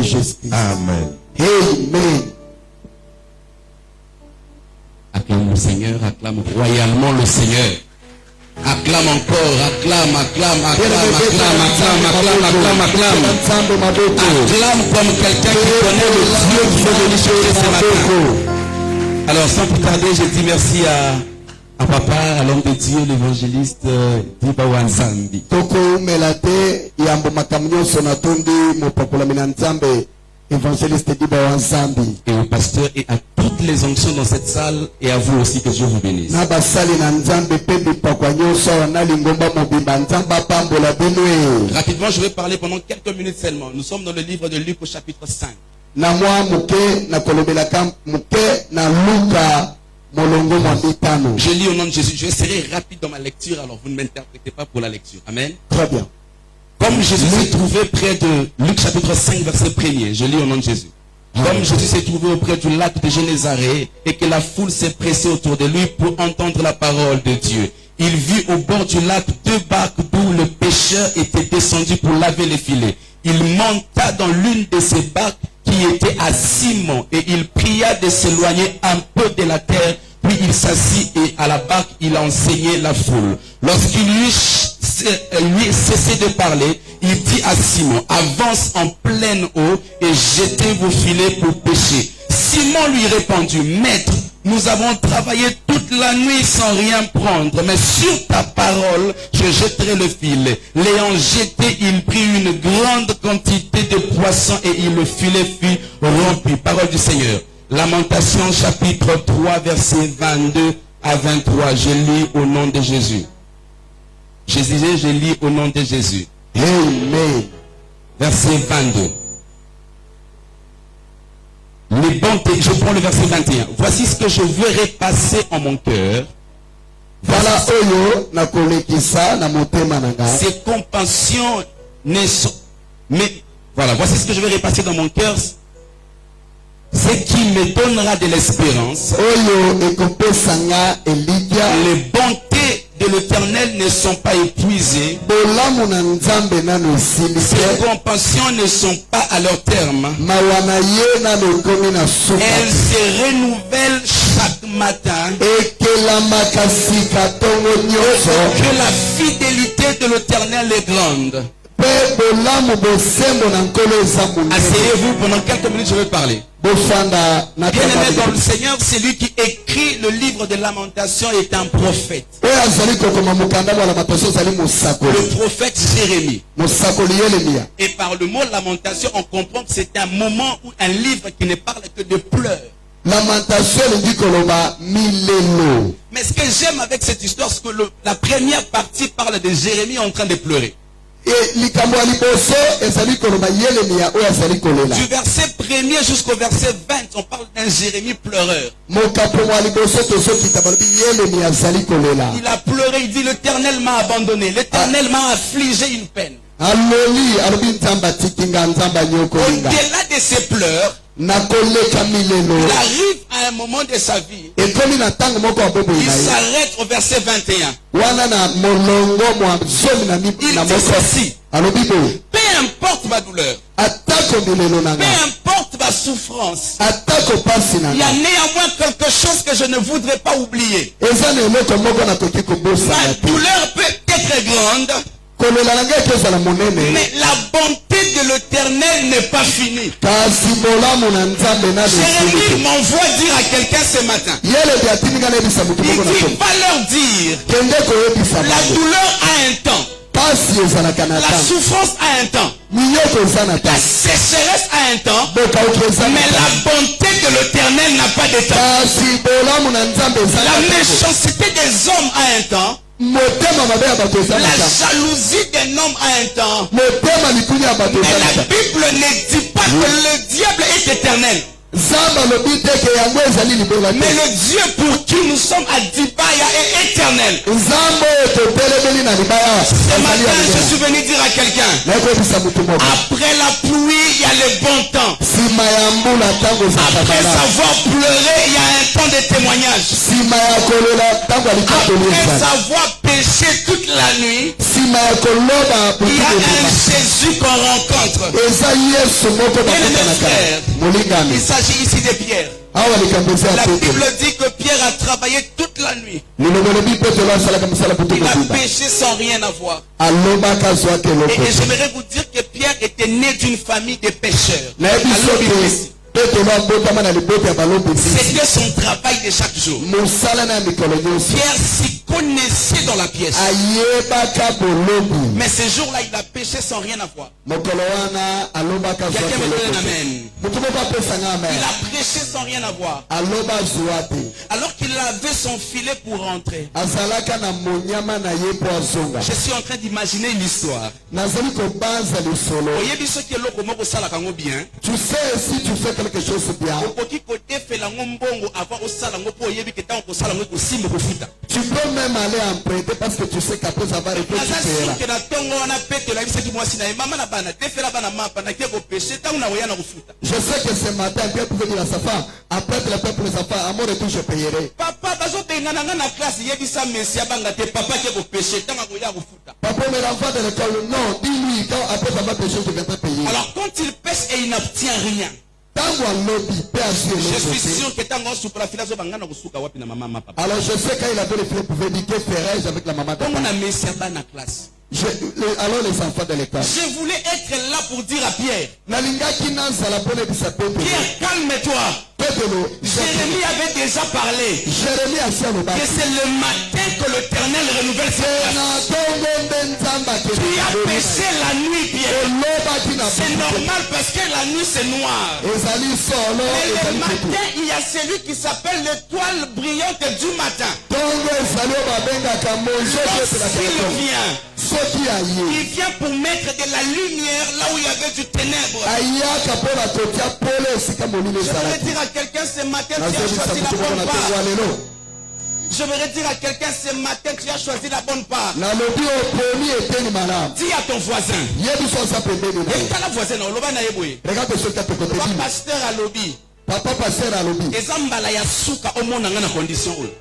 Jésus-Christ. Amen. Amen. Acclame le Seigneur, acclame royalement le Seigneur. Acclame encore, acclame. Acclame comme quelqu'un qui connaît le Dieu qui veut venir chercher ce matin. Alors sans plus tarder, je dis merci à papa, à l'homme de Dieu, l'évangéliste Diba Wanzambi. Toko melate yambo makamnyo sonatondi mopapula minanzambe évangéliste Diba Wanzambi. Et au pasteur et à toutes les onctions dans cette salle et à vous aussi, que Dieu vous bénisse. Rapidement, je vais parler pendant quelques minutes seulement. Nous sommes dans le livre de Luc au chapitre 5. Je lis au nom de Jésus. Je serai rapide dans ma lecture, alors vous ne m'interprétez pas pour la lecture. Amen. Très bien. Comme Jésus s'est trouvé près de Luc chapitre 5 verset 1er, je lis au nom de Jésus. Comme Jésus s'est trouvé auprès du lac de Génézareth et que la foule s'est pressée autour de lui pour entendre la parole de Dieu, il vit au bord du lac 2 barques d'où le pêcheur était descendu pour laver les filets. Il monta dans l'une de ces barques qui était à Simon et il pria de s'éloigner un peu de la terre. Puis il s'assit et à la barque il enseignait la foule. Lorsqu'il lui cessait de parler, il dit à Simon, avance en pleine eau et jetez vos filets pour pêcher. Simon lui répondit, maître, nous avons travaillé toute la nuit sans rien prendre, mais sur ta parole, je jetterai le filet. L'ayant jeté, il prit une grande quantité de poissons et le filet fut rempli. Parole du Seigneur. Lamentation chapitre 3 versets 22 à 23. Je lis au nom de Jésus. Je disais, je lis au nom de Jésus. Amen. Verset 22. Les bontés, je prends le verset 21. Voici ce que je veux repasser en mon cœur. Ces compassions ne sont... Mais voilà, voici ce que je vais repasser dans mon cœur. Ce qui me donnera de l'espérance. Les bontés de l'Éternel ne sont pas épuisées. Ses compassions ne sont pas à leur terme. Elles se renouvellent chaque matin. Et que la fidélité de l'Éternel est grande. Asseyez-vous, pendant quelques minutes je vais parler. Bien-aimé dans le Seigneur, c'est lui qui écrit le livre de Lamentation est un prophète. Le prophète Jérémie. Et par le mot lamentation, on comprend que c'est un moment ou un livre qui ne parle que de pleurs. Mais ce que j'aime avec cette histoire, c'est que la première partie parle de Jérémie en train de pleurer. Du verset 1er jusqu'au verset 20, on parle d'un Jérémie pleureur. Il a pleuré, il dit l'Éternel m'a abandonné, l'Éternel m'a affligé une peine. Au-delà de ses pleurs, il arrive à un moment de sa vie. Il s'arrête au verset 21. Il dit ceci. Peu importe ma douleur, peu importe ma souffrance, il y a néanmoins quelque chose que je ne voudrais pas oublier. Ma douleur peut être grande, mais la bonté de l'Éternel n'est pas finie. Jérémie m'envoie dire à quelqu'un ce matin. Il dit, va leur dire, la douleur a un temps. La souffrance a un temps. La sécheresse a un temps. Mais la bonté de l'Éternel n'a pas de temps. La méchanceté des hommes a un temps. La jalousie d'un homme a un temps. Mais la Bible ne dit pas que le diable est éternel. Mais le Dieu pour qui nous sommes à Dibaya est éternel. Ce matin, je suis venu dire à quelqu'un, après la pluie, il y a le bon temps. Après savoir pleurer, il y a un temps de témoignage. Après savoir périr, péché toute la nuit, nsima ya koloba il y a un butu Jésus qu'on rencontre. eza yesu moko bakutanaka Il molingami s'agit ici de Pierre. awa likambo eza ya La petelo Bible dit que Pierre a travaillé toute la nuit. lilobo lobi petelo asalaka mosala butu Il a kobiba péché sans rien avoir. alobaka zwaka eloko Et j'aimerais vous dire que Pierre était né d'une famille de pécheurs. nayebi Alobi soki Christ. petelo abotama na libota ya balombisi C'était son travail de chaque jour. mosala na ya mikolo nyonso Pierre s'y connaissait dans la pièce. ayebaka bolobi Mais ce jour-là, il a péché sans rien avoir. mokolo wana alobaka zwaka Quelqu'un me donne un eloko amen. motu moko apesanga Il amen a prêché sans rien avoir. aloba zwa te Alors qu'il avait son filet pour rentrer. azalaka na monyama na ye mpo azonga Je suis en train d'imaginer l'histoire. nazali kobanza lisolo Oyebi soki eloko moko osalaka yango bien. tu sais si tu fais quelque chose bien Okoki kotefela yango mbongo avant osala yango mpo oyebi ke ntango kosala yango ekosimba kofuta. tu peux même aller emprunter parce que tu sais qu'après avoir été Naza tu paieras suki na ntongo wana petelo ayebisaki mwasi na ye mama na bana tefela bana mapa nakie kopeshe ntango na koya na kofuta. je sais que ce matin Pierre pouvait dire à sa femme après le peuple les enfants à mon retour je payerai Papa bazobengana nga na classe yebisa mesi abanga te papa ake kopeshe ntango akoya kofuta. papa mais l'enfant de l'école non dis-lui quand après avoir péché je viendrai payer Alors quand il pêche et il n'obtient rien, tango alobi pe azwi je eloko suis te sûr que ntango osupula fila azobanga na kosuka wapi na mama papa. alors je sais quand il avait les filets pouvait dire que ferais-je avec la maman de Ntango papa na mesi abana classe. alors les enfants de l'école Je voulais être là pour dire à Pierre, nalingaki nazala mpona ebisa petelo Pierre, calme-toi. petelo Jérémie avait déjà parlé jérémie asi que alobaki c'est le matin que l'Éternel renouvelle ses grâces. na ntongo nde nzambe Tu as péché la nuit, Pierre. olobaki na C'est normal parce que la nuit c'est noir. ezali solo Mais le ezali matin, kutu il y a celui qui s'appelle l'étoile brillante du matin. ntongo ezali oyo babengaka monzo epelaka Lorsqu'il ntongo vient, soki aye il vient pour mettre de la lumière là où il y avait du ténèbre. ayaka mpona kotia pole esika molili Je voudrais ezalaki dire à quelqu'un ce matin, tu as nazobisa choisi la motu moko bonne na ntongo part. ya lelo Je voudrais dire à quelqu'un ce matin, tu as choisi la bonne part. nalobi oponi eteni malamu Dis à ton voisin. yebiso aza pembeni na Et ye tala voisin na oloba na ye boye. regarde soki apekote Papa bino pasteur alobi. papa paster alobi Eza mbala ya suka omona nga na condition oyo.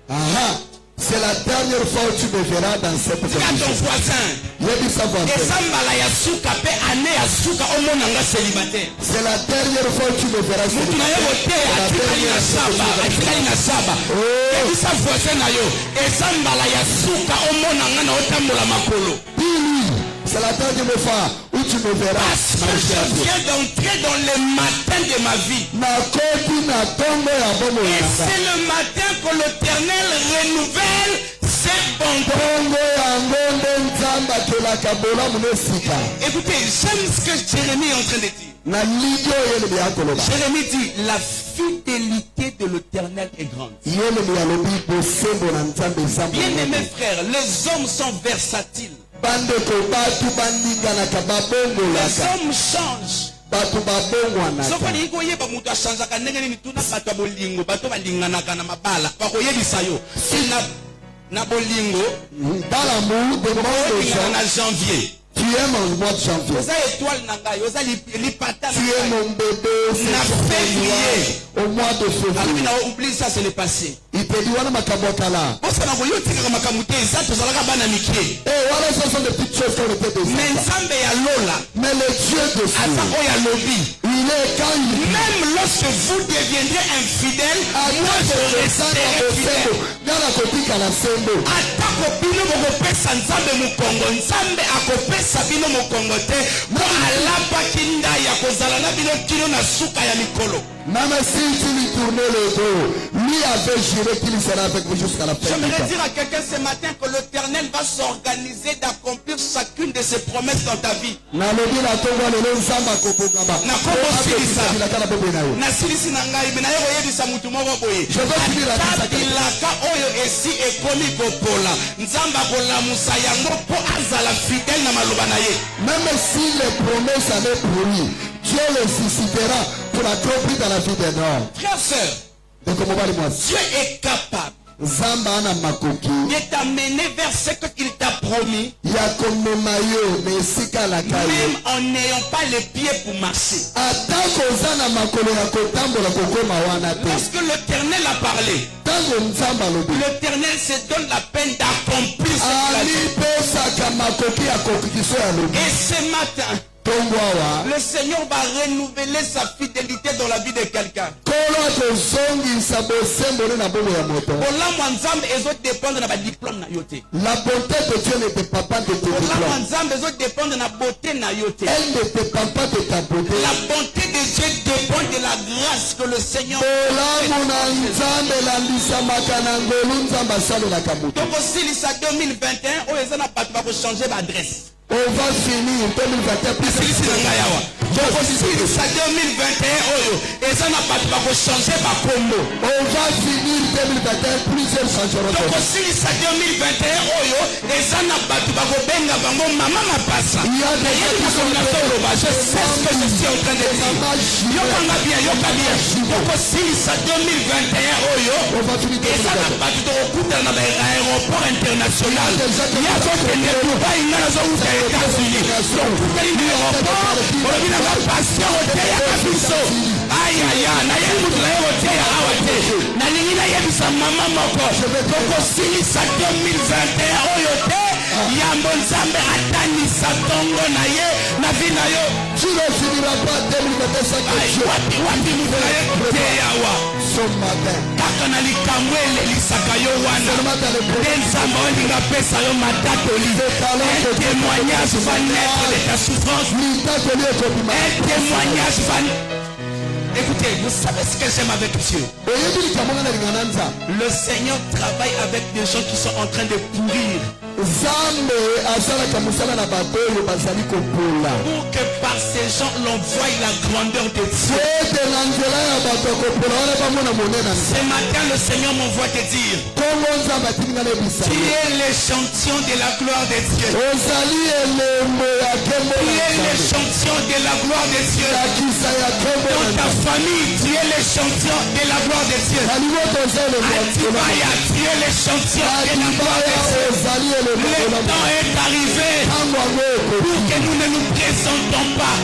aha c'est la dernière fois où tu me verras dans cette Dis à ton condition voisin. yebisa voisin Eza mbala ya suka pe ane ya suka omona nga célibataire. c'est la dernière fois où tu me verras Mutu na ye bote atikali na saba, atikali na saba. Yebisa voisin na yo. Eza mbala ya suka omona nga na otambola makolo. dis-lui c'est la dernière fois où tu me verras Parce que marcher à je pied viens d'entrer dans le matin de ma vie. nakoti na ntongo ya bomo Et yanga c'est le matin que l'Éternel renouvelle ses bontés. ntongo yango nde nzambe akelaka bolamu nesika Écoutez, j'aime ce que Jérémie est en train de dire. na lidi oyo elemi ya koloba Jérémie dit, la fidélité de l'Éternel est grande. yelemi alobi bosembo na nzambe eza Bien-aimés monene frères, les hommes sont versatiles. bandeko bato baninganaka Les babongolaka hommes changent. bato babongwanaka Soki olingi koyeba moto achangeaka ndenge nini tuna bato ya bolingo bato balinganaka na mabala bakoyebisa yo si na bolingo dans l'amour de olingana mon na janvier tu es mon mois de janvier oza étoile na ngai oza lipata tu es mon bébé Na février. au mois de alobi février na oublie ça c'est le passé il te dit wana makambo ya kala bosana koyo otikaka makambo te eza tozalaka bana mike wana ce sont des petites choses qu'on était des mais enfants. nzambe ya lola mais le Dieu de aza cieux oyo alobi il est quand il même lorsque vous deviendrez infidèle moi je resterai fidèle ngana kotikala sembo atako bino bokopesa nzambe mokongo nzambe akopesa bino mokongo te mo alapaki ndai ya kozala na bino kino na suka ya mikolo. même si tu lui tournais le dos lui avait juré qu'il sera avec vous jusqu'à la fin du J'aimerais temps dire à quelqu'un ce matin que l'Éternel va s'organiser d'accomplir chacune de ses promesses dans ta vie. nalobi na ntongo ya lelo nzambe akobongama Nakobosilisa. kala bobe na yo nasilisi na ngai me naye koyebisa mutu moko boye Je veux finir la ata discussion. bilaka oyo esi ekomi kopola nzambe akolamusa yango mpo azala fidèle na maloba na ye. même si les promesses allaient pourrir Dieu les suscitera pour accomplir dans la vie des hommes Frère, sœur, donc mobali mwasi Dieu est capable Nzamba ana makoki de t'amener vers ce qu'il t'a promis, ya komema yo na esika alaka yo même en n'ayant pas les pieds pour marcher. atako oza na makolo ya kotambola kokoma wana te Lorsque l'Éternel a parlé, ntango nzambe alobi l'Éternel se donne la peine d'accomplir ce qu'il a dit. alipesaka makoki ya kokikiso ya lobi Et ce matin, ntongo awa le Seigneur va renouveler sa fidélité dans la vie de quelqu'un. kolo akozongisa bosembole na bongo ya moto Olamwa nzambe ezodépendre na badiplôme na yo te. la bonté de Dieu ne dépend pas de tes Olamwa diplômes nzambe ezodépendre na beauté na yo te. elle ne dépend pas de ta beauté La bonté de Dieu dépend de la grâce que le Seigneur olamu na nzambe elandisamaka na ngolu nzambe asalelaka moto tokosilisa 2021 oyo eza na bato bakochange baadresse. on va finir 2021 nasilisi na ngai awa tokosilisa 2021 oyo eza na bato bakochange bakombo. on va finir 2021 plusieurs changeront tokosilisa 2021 oyo eza na bato bakobenga bango mama mapasa. Nakoloba, je sais ce que je suis en train de dire. Yokanga bien, yoka bien. Tokosilisa 2021 oyo eza na bato tokokutana na baéroport international ya kokende dubai nga nazouta États-Unis tokutani na aéroport olobi nanga patient oteyaka biso ayaya naye mutu naye koteya awa te nalingi nayebisa mama moko tokosilisa 2021 oyo te yambo nzambe atanisa tongo na ye na vi na yo. tu ne finiras pas 2021 wapi mutu na ye koteya awa ce matin kaka na likambo elelisaka yo wana nde nzambe olinga apesa yo matatoli. Un témoignage va naître de ta souffrance. Un témoignage va. Écoutez, vous savez ce que j'aime avec Dieu. Le Seigneur travaille avec des gens qui sont en train de pourrir. Pour que par ces gens l'on voie la grandeur de Dieu. Ce matin le Seigneur m'envoie te dire, tu es l'échantillon de la gloire de Dieu. Tu es l'échantillon de la gloire de Dieu. Dans ta famille, tu es l'échantillon de la gloire de Dieu. Atibaya, tu es l'échantillon de la gloire de Dieu. Le temps est arrivé pour que nous ne nous présentons pas.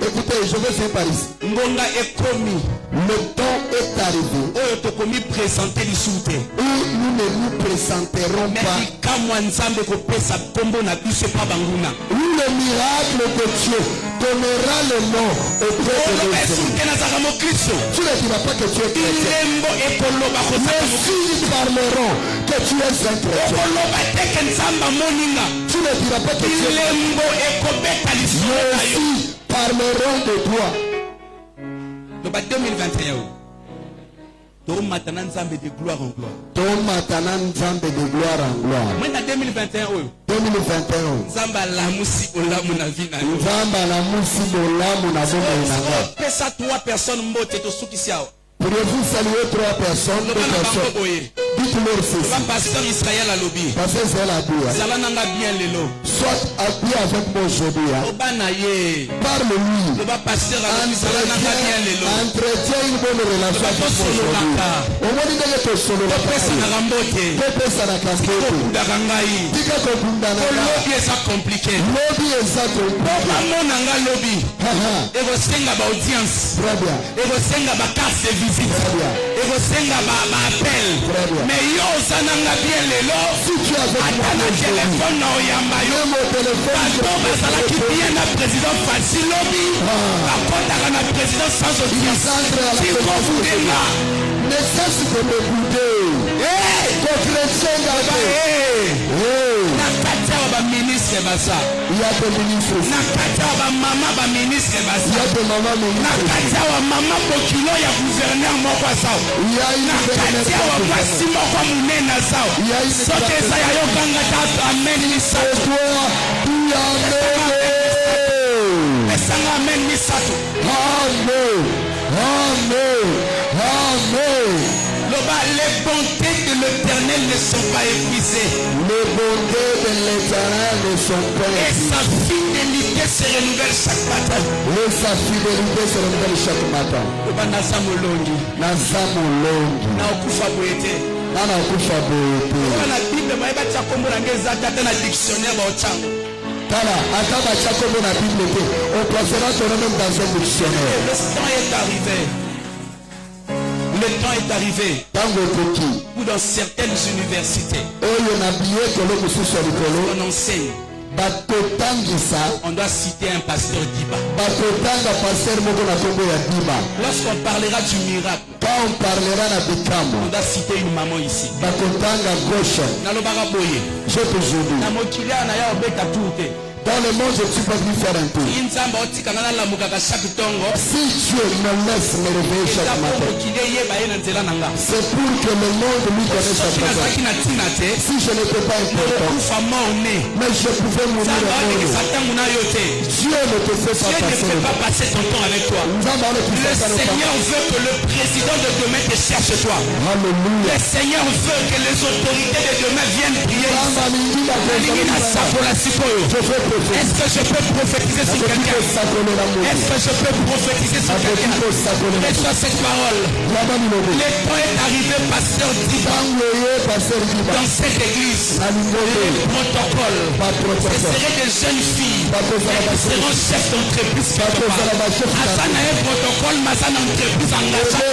Écoutez, je vais faire par ici. Le temps est arrivé où nous ne nous présenterons pas. Où le miracle de Dieu donnera le nom au peuple de Dieu. Tu ne diras pas que tu es chrétien. Les filles parleront que tu es un chrétien. Tu ne diras pas que tu es chrétien. Les filles parleront de toi. Le 2021. Tomatana nzambe de gloire en gloire. Tomatana nzambe de gloire en gloire. Moi na 2021 oyo. 2021. Nzamba la musi olamu na vina. Nzamba la musi olamu na bomo na nga. Pesa 3 personnes mbote to sukisiao. Pourriez-vous saluer 3 personnes? Dites-leur ceci. Pasteur Israël a lobby. Pasteur Israël a dit. Soit habillé avec moi aujourd'hui. Parle-lui. Entretient une bonne relation avec moi aujourd'hui. Au moins, il est au solo. Lobby est ça compliqué. Lobby est ça compliqué. Et vous singez à audience. Très bien. Et vous singez à carte de visite. Et vous singez à appel. Mais yo sananga bien lelo. Si tu as avec moi téléphone na oyamba yo. Bato basala ki bien na président facile lobby. Bakotaka na président sans audience. Si vous voulez là. Ne cesse de me bouder. Ton chrétien ministre basa. Il y a des ministres. Nakata wa mama ba ministre basa. Il y a des mamans ministres. Nakata wa mama bokilo ya gouverneur moko sao. Il y a une nakata wa basi moko munena sao. Il y a une sote sa ya yo kanga ta amen misato. Esanga amen misato. Amen. Amen. Amen. Les bontés de l'Éternel ne sont pas épuisées. Les bontés de l'Éternel ne sont pas et sa fidélité se renouvelle chaque matin. Et sa fidélité se renouvelle chaque matin. Naza molongi. Naza molongi. Na okufa boete. Nana okufa boete. Na Bible ba eba tsakombo na ngeza tata na dictionnaire ba otsango. Tala, ata ba tsakombo na Bible te. On placera ton nom dans un dictionnaire. Le temps est arrivé. Le temps est arrivé où dans certaines universités on enseigne. On doit citer un pasteur Diba. Lorsqu'on parlera du miracle, on doit citer une maman ici. Dans le monde, je ne suis pas venu faire un tour. Si Dieu me laisse me réveiller chaque matin, c'est pour que le monde lui connaisse sa présence. Si je n'étais pas important, mais je pouvais mourir en mort. Dieu ne te fait pas passer son temps avec toi. Le Seigneur veut que le président de demain te cherche toi. Alléluia. Le Seigneur veut que les autorités de demain viennent prier. Est-ce que je peux prophétiser sur quelqu'un? Est-ce que je peux prophétiser sur quelqu'un? Reçois cette parole. Le temps est arrivé, pasteur Diba, dans cette église. Le protocole, ce seraient des jeunes filles qui seront chefs d'entreprise. Asana un protocole, mais un entreprise engagée.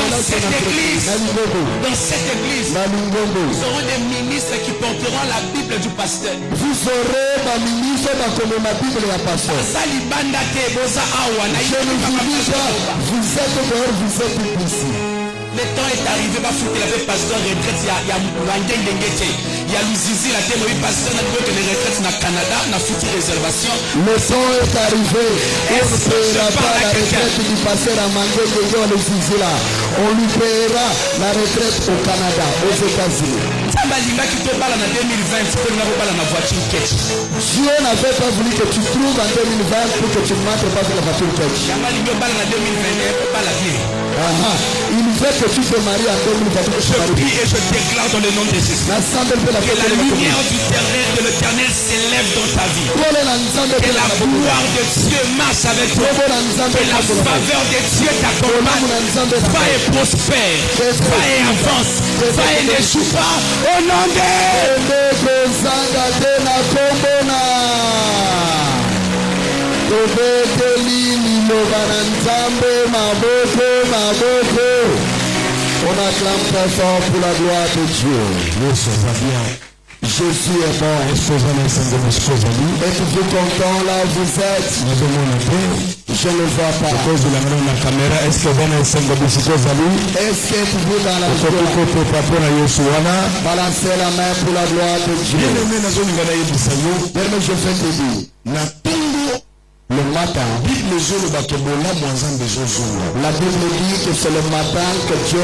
Dans cette église, nous aurons des ministres qui porteront la Bible du pasteur. Vous aurez ma ministre comme ma Bible et la pasteur. Je ne vous dis pas, vous êtes dehors, vous êtes ici. Le temps est arrivé, il faut que le pasteur retraite. Il y a Luzizi, la thème du pasteur, il faut que les retraites au Canada, on a foutu réservation. Le temps est arrivé, on ne paiera pas la retraite du pasteur à Mangé de Luzizi là. On lui paiera la retraite au Canada, aux États-Unis. Dieu n'avait pas voulu que tu trouves en 2020 pour que tu ne montres pas sur la voiture catch. Il veut que tu te maries en 2020. Je prie et je déclare dans le nom de Jésus que la lumière de l'Éternel s'élève dans ta vie. Que la gloire de Dieu marche avec toi. Que la faveur de Dieu t'accompagne. Va et prospère. Va et avance. Va et ne joue pas. Au nom de on acclame très fort pour la gloire de Dieu. Jésus est bon. Êtes-vous content là où vous êtes? Je ne vois pas. Est-ce que vous dans la joie? Balancez la main pour la gloire de Dieu. Je vais te dire. Le matin, la Bible dit que c'est le matin que Dieu